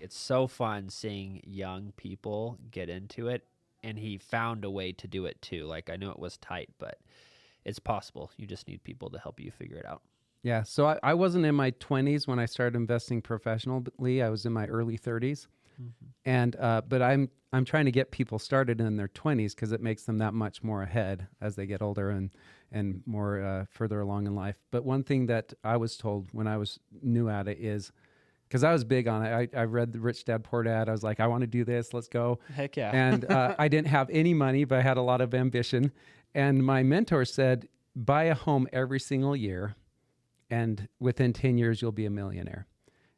It's so fun seeing young people get into it, and he found a way to do it too. Like, I know it was tight, but it's possible. You just need people to help you figure it out. Yeah. So I wasn't in my 20s when I started investing professionally. I was in my early 30s. And but I'm trying to get people started in their 20s because it makes them that much more ahead as they get older and more further along in life. But one thing that I was told when I was new at it is, because I was big on it, I read the Rich Dad Poor Dad. I was like, I want to do this. Let's go. Heck yeah. And I didn't have any money, but I had a lot of ambition. And my mentor said, buy a home every single year, and within 10 years, you'll be a millionaire.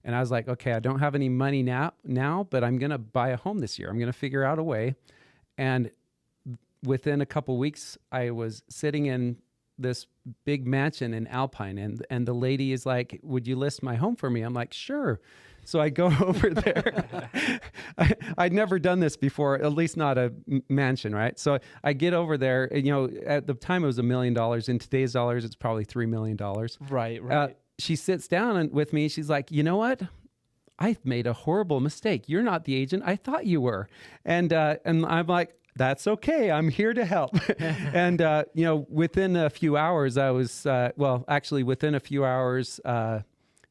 And I was like, okay, I don't have any money now, but I'm going to buy a home this year. I'm going to figure out a way. And within a couple weeks, I was sitting in this big mansion in Alpine, and the lady is like, would you list my home for me? I'm like, sure. So I go over there. I'd never done this before, at least not a mansion, right? So I get over there. And, at the time it was $1 million. In today's dollars, it's probably $3 million. Right. She sits down with me. She's like, you know what? I've made a horrible mistake. You're not the agent I thought you were. And I'm like, that's okay. I'm here to help. And, within a few hours, within a few hours,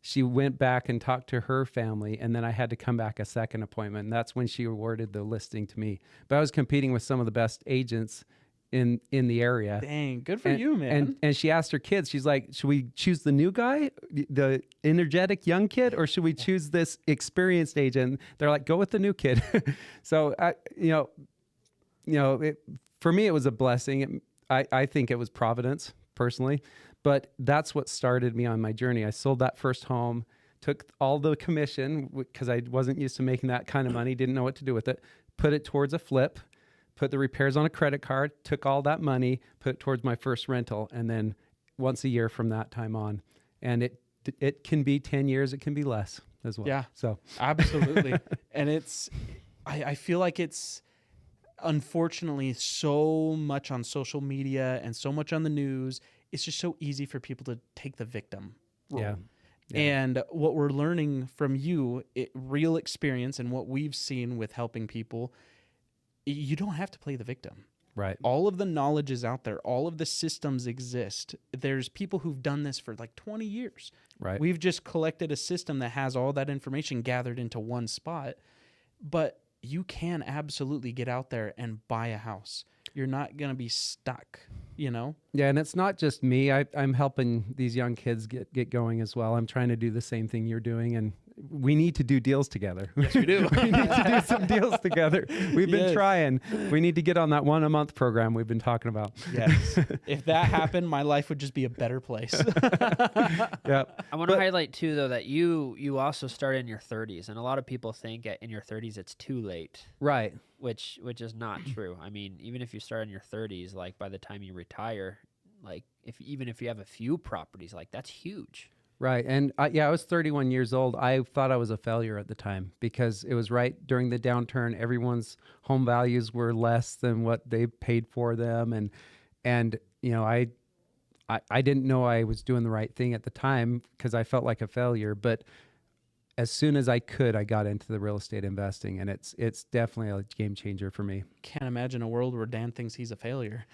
she went back and talked to her family, and then I had to come back a second appointment. And that's when she awarded the listing to me. But I was competing with some of the best agents in the area. Dang, good for you, man. And she asked her kids, she's like, should we choose the new guy, the energetic young kid, or should we choose this experienced agent? They're like, go with the new kid. So, for me, it was a blessing. I think it was providence, personally. But that's what started me on my journey. I sold that first home, took all the commission because I wasn't used to making that kind of money, didn't know what to do with it, put it towards a flip, put the repairs on a credit card, took all that money, put it towards my first rental, and then once a year from that time on. And it can be 10 years, it can be less as well. Yeah, so absolutely. And I feel like it's unfortunately so much on social media and so much on the news. It's just so easy for people to take the victim role. Yeah. And what we're learning from you, real experience and what we've seen with helping people, you don't have to play the victim. Right. All of the knowledge is out there. All of the systems exist. There's people who've done this for like 20 years. Right. We've just collected a system that has all that information gathered into one spot. But you can absolutely get out there and buy a house. You're not going to be stuck, Yeah, and it's not just me. I'm helping these young kids get going as well. I'm trying to do the same thing you're doing, and we need to do deals together. Yes, we do. We need to do some deals together. We've been trying. We need to get on that 1 a month program we've been talking about. Yes. If that happened, my life would just be a better place. Yeah. I want to highlight too, though, that you also started in your 30s, and a lot of people think in your 30s it's too late. Right. Which is not true. I mean, even if you start in your 30s, like by the time you retire, like even if you have a few properties, like that's huge. Right. And I was 31 years old. I thought I was a failure at the time because it was right during the downturn. Everyone's home values were less than what they paid for them. And I didn't know I was doing the right thing at the time because I felt like a failure. But as soon as I could, I got into the real estate investing, and it's definitely a game changer for me. Can't imagine a world where Dan thinks he's a failure.